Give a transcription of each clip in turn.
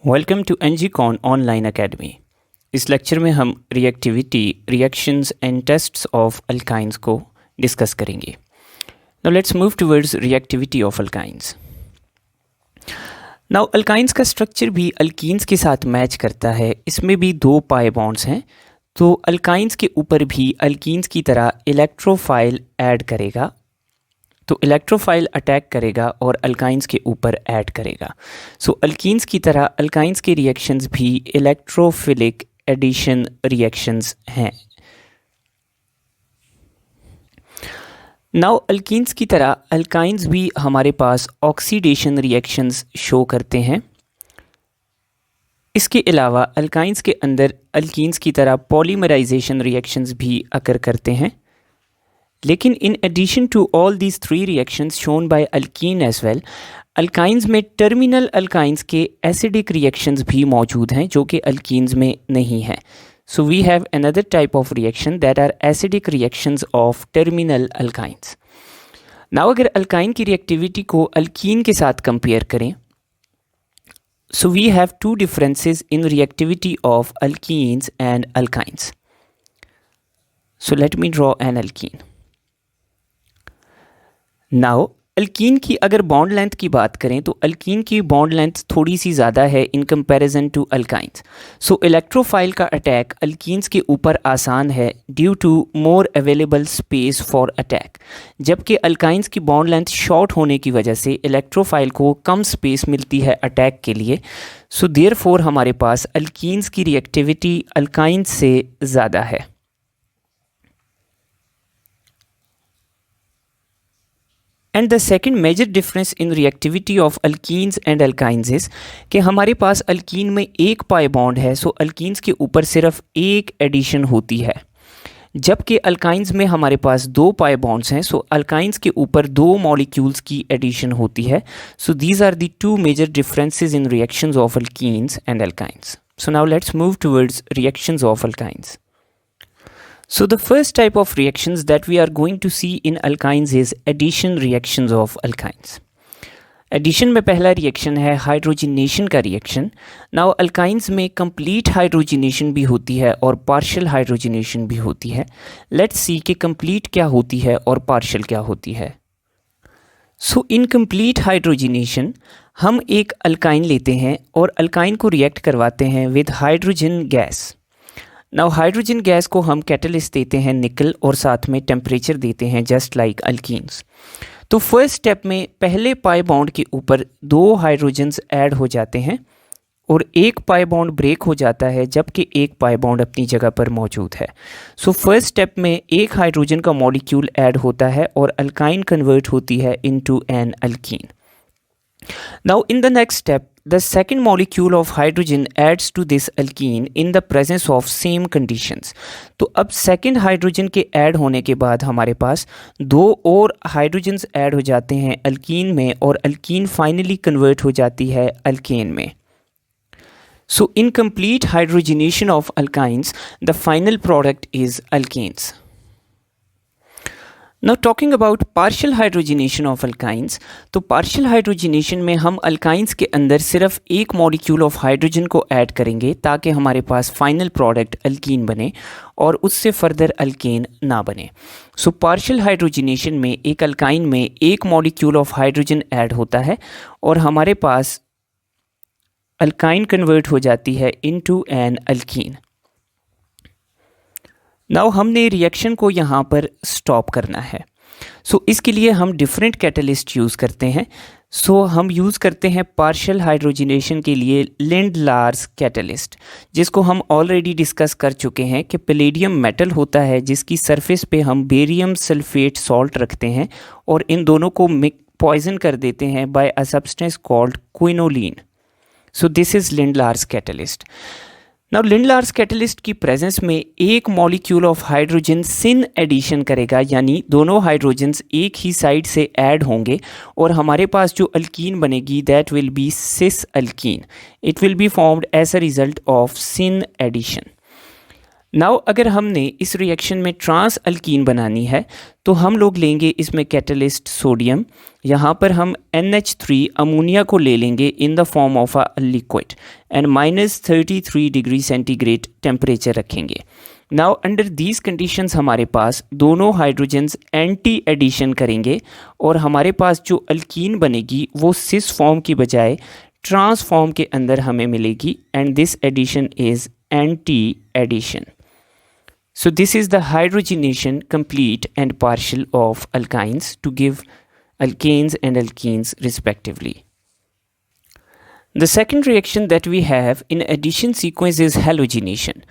Welcome to NGCon online academy. इस lecture में हम reactivity, reactions and tests of alkynes को डिस्कस करेंगे। Now let's move towards reactivity of alkynes. Now alkynes का structure भी alkenes के साथ मैच करता है। इसमें भी दो पाई बॉन्ड्स हैं, तो अल्काइंस के ऊपर भी अल्कीन्स की तरह इलेक्ट्रोफाइल ऐड करेगा, तो इलेक्ट्रोफाइल अटैक करेगा और अल्काइंस के ऊपर ऐड करेगा। सो अल्कीन्स की तरह अल्काइंस के रिएक्शंस भी इलेक्ट्रोफिलिक एडिशन रिएक्शंस हैं। नाउ अल्कीन्स की तरह अल्काइंस भी हमारे पास ऑक्सीडेशन रिएक्शंस शो करते हैं। इसके अलावा अल्काइंस के अंदर अल्कीन्स की तरह पॉलीमराइजेशन रिएक्शंस भी अकर करते हैं। लेकिन in addition to all these three reactions shown by alkene as well, alkynes में टर्मिनल अल्काइंस के एसिडिक रिएक्शंस भी मौजूद हैं जो कि अल्कीन्स में नहीं है। So we have another type of reaction that are acidic reactions of terminal alkynes. Now अगर अल्काइन की रिएक्टिविटी को अल्कीन के साथ कंपेयर करें, so we have two differences in reactivity of alkenes and alkynes. So let me draw an alkyne. Now alkyne की अगर bond length की बात करें तो अल्कीन की बॉन्ड लेंथ थोड़ी सी ज़्यादा है in comparison to alkynes. So electrophile का अटैक अल्कीन्स के ऊपर आसान है due to more available space for attack, जबकि अल्काइंस की बॉन्ड लेंथ शॉर्ट होने की वजह से इलेक्ट्रोफाइल को कम स्पेस मिलती है अटैक के लिए। सो देयरफॉर हमारे पास अल्कीन्स की रिएक्टिविटी अल्काइंस से ज़्यादा है। And the second major difference in reactivity of alkenes and alkynes is कि हमारे पास अल्कीन में एक पाई बॉन्ड है, सो अल्कीन्स के ऊपर सिर्फ एक एडिशन होती है, जबकि अल्काइंस में हमारे पास दो पाई बॉन्ड्स हैं, सो अल्काइंस के ऊपर दो मॉलिक्यूल्स की एडिशन होती है। So these are the two major differences in reactions of alkenes and alkynes. So now let's move towards reactions of alkynes. So the first type of reactions that we are going to see in alkynes is addition reactions of alkynes. Addition में पहला reaction है hydrogenation का reaction. Now alkynes में complete hydrogenation भी होती है और partial hydrogenation भी होती है। लेट्स सी कि कंप्लीट क्या होती है और पार्शियल क्या होती है। सो इन कंप्लीट हाइड्रोजिनेशन हम एक अल्काइन लेते हैं और अल्काइन को रिएक्ट करवाते हैं with hydrogen gas. Now hydrogen gas को हम कैटलिस्ट देते हैं निकल और साथ में टेम्परेचर देते हैं जस्ट लाइक अल्कीन्स। तो फर्स्ट स्टेप में पहले पाई बॉन्ड के ऊपर दो हाइड्रोजन्स ऐड हो जाते हैं और एक पाई बॉन्ड ब्रेक हो जाता है, जबकि एक पाई बॉन्ड अपनी जगह पर मौजूद है। सो फर्स्ट स्टेप में एक हाइड्रोजन का मॉलिक्यूल ऐड होता है और अल्काइन कन्वर्ट होती है into an alkene. Now in the next step, the second molecule of hydrogen adds to this alkene in the presence of same conditions. तो अब सेकेंड हाइड्रोजन के ऐड होने के बाद हमारे पास दो और हाइड्रोजन्स ऐड हो जाते हैं अल्कीन में और अल्कीन फाइनली कन्वर्ट हो जाती है अल्केन में। So in complete hydrogenation of alkynes, the final product is alkenes. Now talking about partial hydrogenation of alkynes, तो partial hydrogenation में हम alkynes के अंदर सिर्फ एक मॉलिक्यूल ऑफ हाइड्रोजन को ऐड करेंगे ताकि हमारे पास फाइनल प्रोडक्ट अल्कीन बने और उससे फर्दर अल्केन ना बने। सो पार्शियल हाइड्रोजिनेशन में एक अल्काइन में एक मॉलिक्यूल ऑफ हाइड्रोजन ऐड होता है और हमारे पास अल्काइन कन्वर्ट हो जाती है इनटू एन अल्कीन। नाउ हमने रिएक्शन को यहाँ पर स्टॉप करना है। सो इसके लिए हम डिफरेंट कैटलिस्ट यूज़ करते हैं। सो हम यूज़ करते हैं पार्शियल हाइड्रोजिनेशन के लिए लिंड-लार्स कैटलिस्ट, जिसको हम ऑलरेडी डिस्कस कर चुके हैं कि पैलेडियम मेटल होता है जिसकी सरफेस पे हम बेरियम सल्फेट सॉल्ट रखते हैं और इन दोनों को पॉइजन कर देते हैं by a substance called quinoline. So this is Lindlar's catalyst. Now Lindlar's catalyst की प्रेजेंस में एक molecule of hydrogen syn addition करेगा, यानी दोनों हाइड्रोजन्स एक ही साइड से ऐड होंगे और हमारे पास जो अल्कीन बनेगी that will be cis alkene. It will be formed as a result of syn addition. Now अगर हमने इस रिएक्शन में ट्रांस अल्कीन बनानी है तो हम लोग लेंगे इसमें कैटलिस्ट सोडियम। यहाँ पर हम NH3 अमोनिया को ले लेंगे इन the form of a liquid and -33 degree centigrade temperature रखेंगे। नाउ अंडर दीज कंडीशंस हमारे पास दोनों हाइड्रोजन्स एंटी एडिशन करेंगे और हमारे पास जो अल्कीन बनेगी वो सिस फॉर्म की बजाय ट्रांस फॉर्म के अंदर हमें मिलेगी and this addition is anti addition. So this is the hydrogenation complete and partial of alkynes to give alkanes and alkenes respectively. The second reaction that we have in addition sequence is halogenation,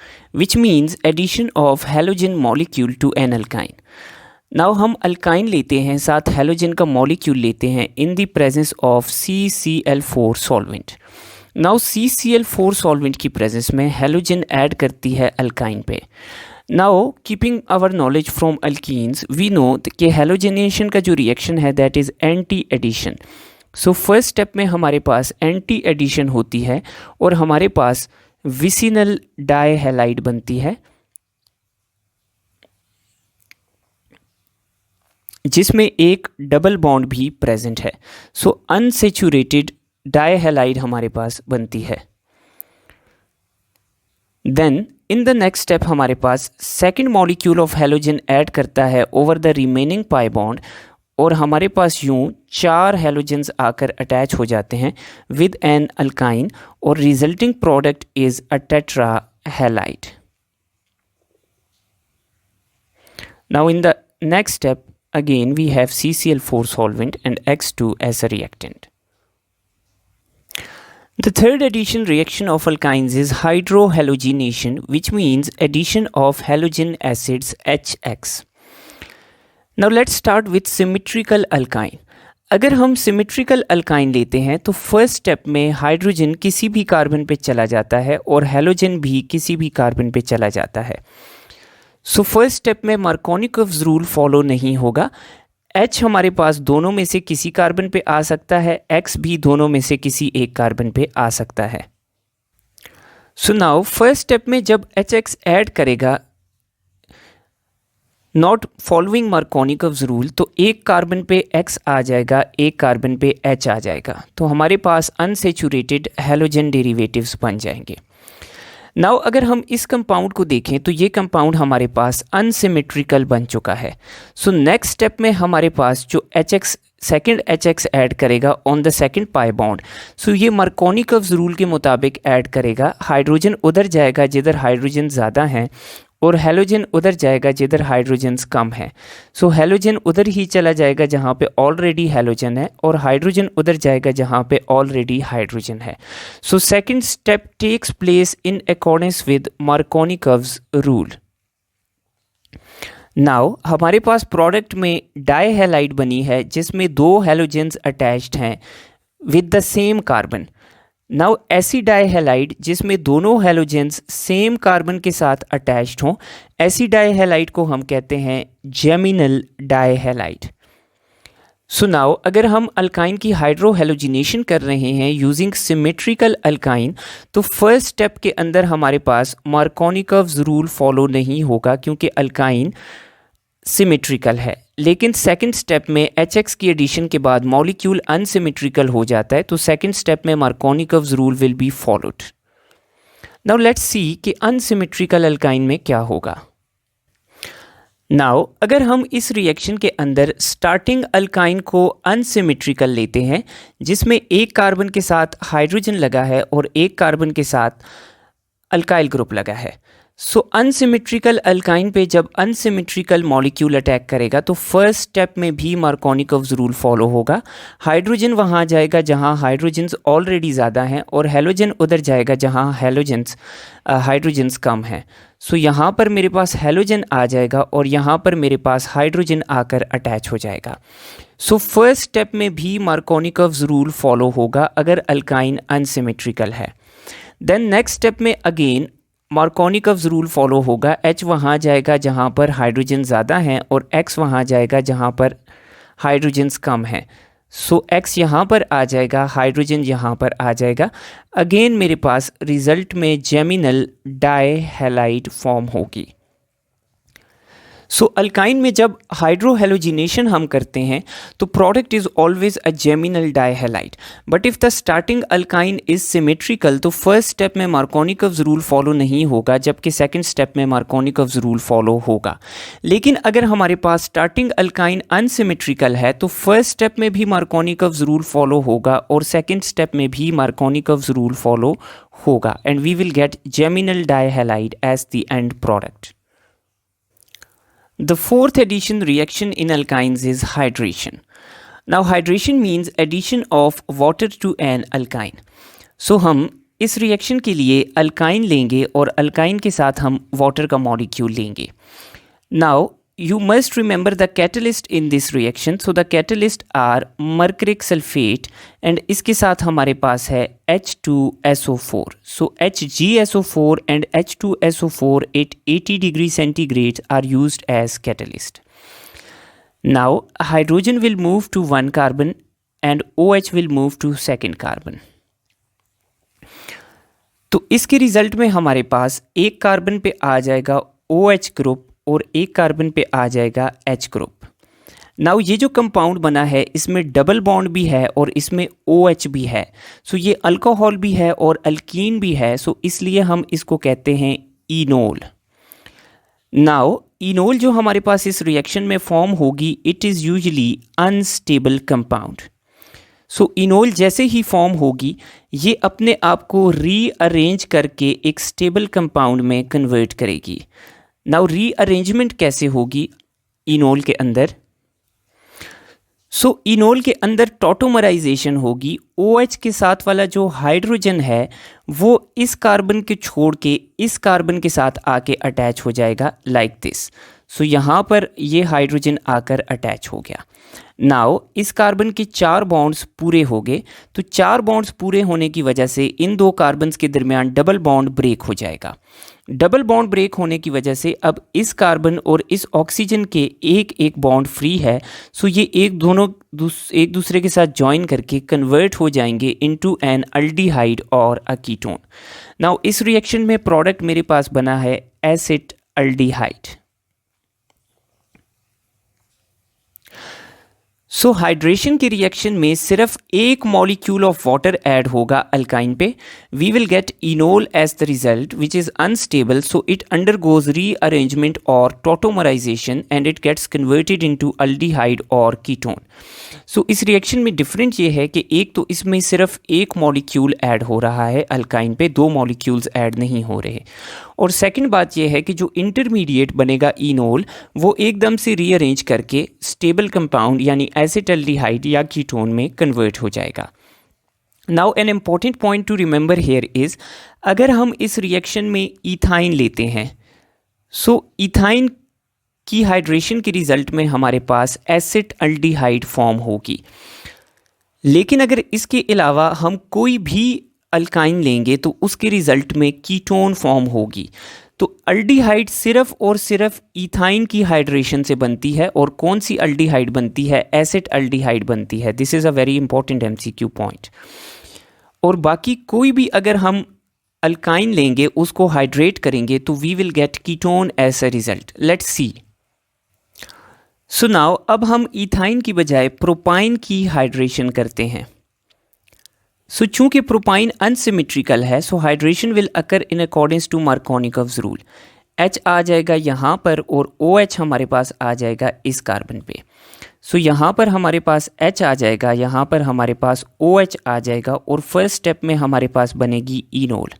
which means addition of halogen molecule to an alkyne. Now हम alkyne लेते हैं साथ halogen का molecule लेते हैं in the presence of CCl4 solvent. Now CCl4 solvent की presence में halogen add करती है alkyne पे। Now keeping our knowledge from alkenes, we know कि halogenation का जो reaction है that is anti addition. So first step में हमारे पास anti addition होती है और हमारे पास vicinal dihalide बनती है जिसमें एक डबल बॉन्ड भी प्रेजेंट है। सो अनसेचुरेटेड डाइहैलाइड हमारे पास बनती है। Then in the next step हमारे पास second molecule of halogen add करता है over the remaining pi bond और हमारे पास यूं 4 हैलोजन्स आकर अटैच हो जाते हैं विद एन अल्काइन और resulting product is a tetrahalide. Now in the next step again we have CCl4 solvent and X2 as a reactant. The third addition reaction of alkynes is hydrohalogenation, which means addition of halogen acids HX. Now let's start with symmetrical alkyne. अगर हम symmetrical alkyne लेते हैं तो first step में hydrogen किसी भी carbon पे चला जाता है और हैलोजन भी किसी भी कार्बन पे चला जाता है। सो फर्स्ट स्टेप में मार्कोनिकोव्स रूल फॉलो नहीं होगा। H हमारे पास दोनों में से किसी कार्बन पे आ सकता है, X भी दोनों में से किसी एक कार्बन पे आ सकता है। सो नाउ फर्स्ट स्टेप में जब HX ऐड करेगा नॉट फॉलोइंग मार्कोनिकोव्स रूल तो एक कार्बन पे X आ जाएगा, एक कार्बन पे H आ जाएगा, तो हमारे पास अनसेचुरेटेड हैलोजन डेरिवेटिव्स बन जाएंगे। नाउ अगर हम इस कंपाउंड को देखें तो ये कंपाउंड हमारे पास अनसिमेट्रिकल बन चुका है। सो नेक्स्ट स्टेप में हमारे पास जो HX सेकेंड HX ऐड करेगा on the second pi bond, so ये मार्कोनिकोव्स रूल के मुताबिक ऐड करेगा। हाइड्रोजन उधर जाएगा जिधर हाइड्रोजन ज़्यादा हैं और हैलोजन उधर जाएगा जिधर हाइड्रोजन्स कम है। सो हैलोजन उधर ही चला जाएगा जहाँ पे ऑलरेडी हैलोजन है और हाइड्रोजन उधर जाएगा जहाँ पे ऑलरेडी हाइड्रोजन है। So second step takes place in accordance with Markovnikov's rule. Now हमारे पास प्रोडक्ट में डाइहैलाइड बनी है जिसमें 2 हैलोजन्स अटैच्ड हैं with the same carbon. Now ऐसी डाइहैलाइड जिसमें दोनों हैलोजेंस सेम कार्बन के साथ अटैच्ड हों, ऐसी डाइहैलाइड को हम कहते हैं जेमिनल डाइहैलाइड। सो नाउ अगर हम अल्काइन की हाइड्रोहैलोजिनेशन कर रहे हैं यूजिंग सिमेट्रिकल अल्काइन तो फर्स्ट स्टेप के अंदर हमारे पास मार्कोनिकोव्स रूल फॉलो नहीं होगा क्योंकि अल्काइन सिमेट्रिकल है। लेकिन सेकंड स्टेप में HX की एडिशन के बाद मॉलिक्यूल अनसिमेट्रिकल हो जाता है तो सेकंड स्टेप में Markovnikov's rule will be followed. Now let's see कि अनसिमेट्रिकल अल्काइन में क्या होगा। नाउ अगर हम इस रिएक्शन के अंदर स्टार्टिंग अल्काइन को अनसिमेट्रिकल लेते हैं जिसमें एक कार्बन के साथ हाइड्रोजन लगा है और एक कार्बन के साथ अल्काइल ग्रुप लगा है। सो अनसिमेट्रिकल अल्काइन पे जब अनसिमेट्रिकल मॉलिक्यूल अटैक करेगा तो फर्स्ट स्टेप में भी मार्कोनिकोव्स रूल फॉलो होगा। हाइड्रोजन वहाँ जाएगा जहाँ हाइड्रोजन्स ऑलरेडी ज़्यादा हैं और हैलोजन उधर जाएगा जहाँ हाइड्रोजन्स कम हैं। सो यहाँ पर मेरे पास हैलोजन आ जाएगा और यहाँ पर मेरे पास हाइड्रोजन आकर अटैच हो जाएगा। सो फर्स्ट स्टेप में भी मार्कोनिकोव्स रूल फॉलो होगा अगर अल्काइन अनसिमेट्रिकल है। देन नेक्स्ट स्टेप में अगेन मार्कोनिकोव्स रूल फॉलो होगा। H वहाँ जाएगा जहाँ पर हाइड्रोजन ज़्यादा हैं और X वहाँ जाएगा जहाँ पर हाइड्रोजन्स कम हैं। सो X यहाँ पर आ जाएगा, हाइड्रोजन यहाँ पर आ जाएगा। अगेन मेरे पास रिजल्ट में जेमिनल डाइहैलाइड फॉर्म होगी। सो अल्काइन में जब हाइड्रोहेलोजिनेशन हम करते हैं तो product is always a geminal dihalide. But if the starting alkyne is symmetrical तो फर्स्ट स्टेप में मार्कोनिकव्स रूल फॉलो नहीं होगा, जबकि सेकंड स्टेप में मार्कोनिकव्स रूल फॉलो होगा। लेकिन अगर हमारे पास स्टार्टिंग अल्काइन अनसिमेट्रिकल है तो फर्स्ट स्टेप में भी मार्कोनिकव्स रूल फॉलो होगा और सेकंड स्टेप में भी मार्कोनिकव्स रूल फॉलो होगा, and we will get geminal dihalide as the end product. The fourth addition reaction in alkynes is hydration. Now hydration means addition of water to an alkyne. So हम इस reaction के लिए alkyne लेंगे और alkyne के साथ हम water का मॉलिक्यूल लेंगे। Now you must remember the catalyst in this reaction. So the catalyst are mercuric sulfate and इसके साथ हमारे पास है H2SO4. So HgSO4 and H2SO4 at 80 degree centigrade are used as catalyst. Now hydrogen will move to one carbon and OH will move to second carbon. तो इसके result में हमारे पास एक carbon पे आ जाएगा OH ग्रुप और एक कार्बन पे आ जाएगा H ग्रुप। नाउ ये जो कंपाउंड बना है इसमें डबल बॉन्ड भी है और इसमें OH भी है। सो ये अल्कोहल भी है और अल्कीन भी है, सो इसलिए हम इसको कहते हैं इनोल। नाउ इनोल जो हमारे पास इस रिएक्शन में फॉर्म होगी, it is usually unstable compound. So enol जैसे ही फॉर्म होगी ये अपने आप को रीअरेंज करके एक स्टेबल कंपाउंड में कन्वर्ट करेगी। नाउ रीअरेंजमेंट कैसे होगी इनोल के अंदर? सो इनोल के अंदर टॉटोमराइजेशन होगी। OH के साथ वाला जो हाइड्रोजन है वो इस कार्बन के छोड़ के इस कार्बन के साथ आके अटैच हो जाएगा लाइक दिस। सो यहाँ पर ये हाइड्रोजन आकर अटैच हो गया। नाउ इस कार्बन के 4 बॉन्ड्स पूरे हो गए, तो 4 बॉन्ड्स पूरे होने की वजह से इन 2 कार्बन्स के दरमियान डबल बॉन्ड ब्रेक हो जाएगा। डबल बॉन्ड ब्रेक होने की वजह से अब इस कार्बन और इस ऑक्सीजन के एक एक बॉन्ड फ्री है। सो ये एक दूसरे के साथ ज्वाइन करके कन्वर्ट हो जाएंगे इनटू एन अल्डिहाइड और अ कीटोन। नाउ इस रिएक्शन में प्रोडक्ट मेरे पास बना है एसिड अल्डिहाइड। सो हाइड्रेशन के रिएक्शन में सिर्फ एक मॉलिक्यूल ऑफ वाटर ऐड होगा अल्काइन पे। We will get enol as the result which is unstable, so it undergoes rearrangement और tautomerization and it gets converted into aldehyde और ketone. So इस reaction में डिफरेंट ये है कि एक तो इसमें सिर्फ एक मॉलिक्यूल ऐड हो रहा है अल्काइन पे, 2 मॉलिक्यूल्स ऐड नहीं हो रहे। और सेकंड बात यह है कि जो इंटरमीडिएट बनेगा इनोल वो एकदम से रीअरेंज करके स्टेबल कंपाउंड यानी एसिटाल्डिहाइड या कीटोन में कन्वर्ट हो जाएगा। Now an important point to remember here is, अगर हम इस रिएक्शन में इथाइन लेते हैं सो इथाइन की हाइड्रेशन के रिजल्ट में हमारे पास एसिटाल्डिहाइड फॉर्म होगी। लेकिन अगर इसके अलावा हम कोई भी अल्काइन लेंगे तो उसके रिजल्ट में कीटोन फॉर्म होगी। तो अल्डिहाइड सिर्फ और सिर्फ इथाइन की हाइड्रेशन से बनती है, और कौन सी अल्डिहाइड बनती है? एसिटाल्डिहाइड बनती है। This is a very important MCQ point. और बाकी कोई भी अगर हम अल्काइन लेंगे उसको हाइड्रेट करेंगे तो we will get ketone as a result. Let's see. So now अब हम इथाइन की बजाय प्रोपाइन की हाइड्रेशन करते हैं। सो चूंकि प्रोपाइन अनसिमेट्रिकल है so hydration will occur in accordance to Markovnikov's rule. H आ जाएगा यहाँ पर और OH हमारे पास आ जाएगा इस कार्बन पे। सो यहाँ पर हमारे पास H आ जाएगा, यहाँ पर हमारे पास OH आ जाएगा और फर्स्ट स्टेप में हमारे पास बनेगी इनोल।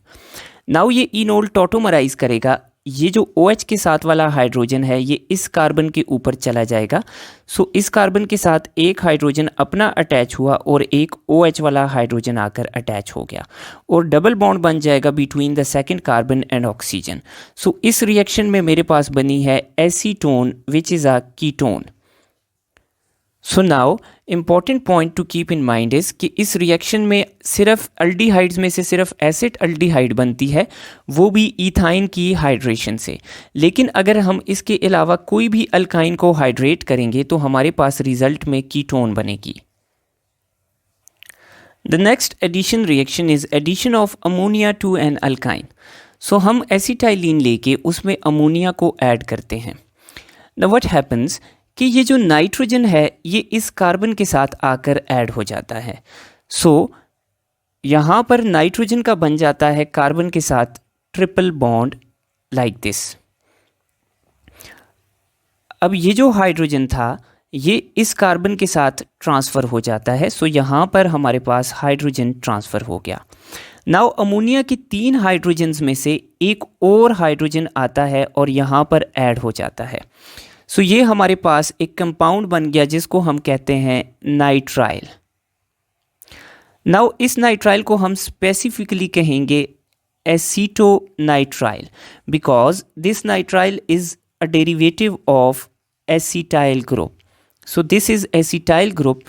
नाउ ये इनोल टॉटोमराइज करेगा। ये जो OH के साथ वाला हाइड्रोजन है ये इस कार्बन के ऊपर चला जाएगा। सो इस कार्बन के साथ एक हाइड्रोजन अपना अटैच हुआ और एक OH वाला हाइड्रोजन आकर अटैच हो गया और डबल बॉन्ड बन जाएगा between the second carbon and oxygen. So इस रिएक्शन में मेरे पास बनी है acetone which is a ketone. So now important point to keep in mind is कि इस रिएक्शन में सिर्फ अल्डिहाइड्स में से सिर्फ एसिड अल्डिहाइड बनती है, वो भी इथाइन की हाइड्रेशन से। लेकिन अगर हम इसके अलावा कोई भी अल्काइन को हाइड्रेट करेंगे तो हमारे पास रिजल्ट में कीटोन बनेगी। The next addition reaction is addition of ammonia to an alkyne. So हम एसिटाइलिन लेके उसमें अमोनिया को ऐड करते हैं. Now what happens कि ये जो नाइट्रोजन है ये इस कार्बन के साथ आकर ऐड हो जाता है. So यहाँ पर नाइट्रोजन का बन जाता है कार्बन के साथ ट्रिपल बॉन्ड लाइक दिस. अब ये जो हाइड्रोजन था ये इस कार्बन के साथ ट्रांसफ़र हो जाता है. सो यहाँ पर हमारे पास हाइड्रोजन ट्रांसफ़र हो गया. नाउ अमोनिया की 3 हाइड्रोजन्स में से एक और हाइड्रोजन आता है और यहाँ पर ऐड हो जाता है. सो ये हमारे पास एक कंपाउंड बन गया जिसको हम कहते हैं नाइट्राइल. नाउ इस नाइट्राइल को हम स्पेसिफिकली कहेंगे acetonitrile because this nitrile is a derivative of acetyl group. So this is acetyl group.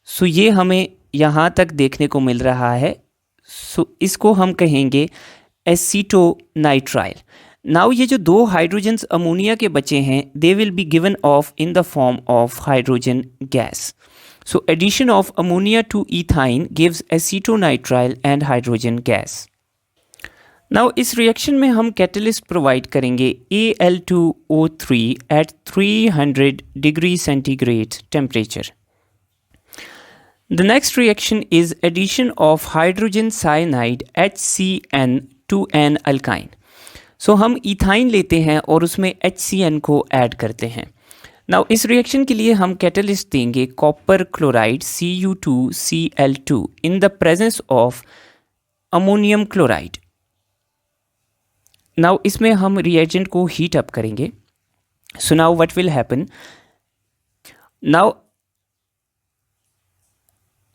So ये हमें यहाँ तक देखने को मिल रहा है. सो इसको हम कहेंगे एसीटोनाइट्राइल. नाउ ये जो 2 हाइड्रोजन्स अमोनिया के बचे हैं they will be given off in the form of hydrogen gas. So addition of ammonia to ethyne gives acetonitrile and hydrogen gas. Now इस रिएक्शन में हम कैटलिस्ट प्रोवाइड करेंगे Al2O3 एट 300 degree centigrade temperature. The next reaction is addition of hydrogen cyanide HCN to an alkyne. So हम ethyne लेते हैं और उसमें HCN को ऐड करते हैं. नाउ इस रिएक्शन के लिए हम कैटलिस्ट देंगे copper chloride Cu2Cl2 in the presence of ammonium chloride. Now इसमें हम रिएजेंट को हीट अप करेंगे. So now what will happen, now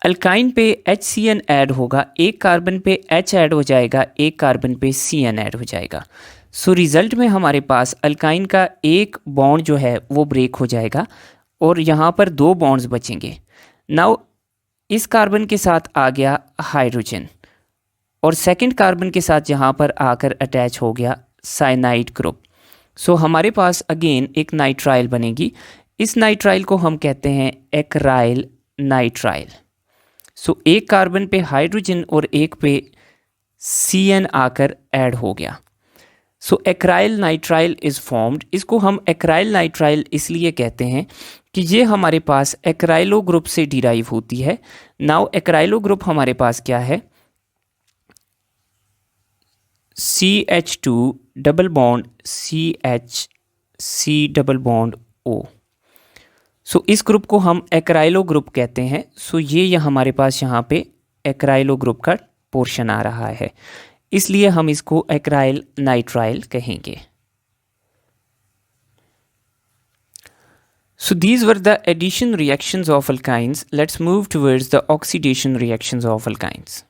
alkyne पे HCN ऐड होगा, एक कार्बन पे H ऐड हो जाएगा, एक कार्बन पे CN ऐड हो जाएगा. सो रिज़ल्ट में हमारे पास अल्काइन का एक बॉन्ड जो है वो ब्रेक हो जाएगा और यहाँ पर 2 बॉन्ड्स बचेंगे. नाउ इस कार्बन के साथ आ गया हाइड्रोजन और सेकंड कार्बन के साथ यहाँ पर आकर अटैच हो गया साइनाइड ग्रुप. सो हमारे पास अगेन एक नाइट्राइल बनेगी. इस नाइट्राइल को हम कहते हैं एक्राइल नाइट्राइल. सो एक कार्बन पे हाइड्रोजन और एक पे CN आकर ऐड हो गया. सो एक्राइल नाइट्राइल इज़ फॉर्म्ड. इसको हम एक्राइल नाइट्राइल इसलिए कहते हैं कि ये हमारे पास एक्राइलो ग्रुप से डिराइव होती है. नाउ एक्राइलो ग्रुप हमारे पास क्या है, CH2 double bond CH double bond O. सो इस ग्रुप को हम एक्राइलो ग्रुप कहते हैं. सो ये हमारे पास यहाँ पे एक्राइलो ग्रुप का पोर्शन आ रहा है, इसलिए हम इसको एक्राइल नाइट्राइल कहेंगे. So these were the addition reactions of alkynes. Let's move towards the oxidation reactions of alkynes.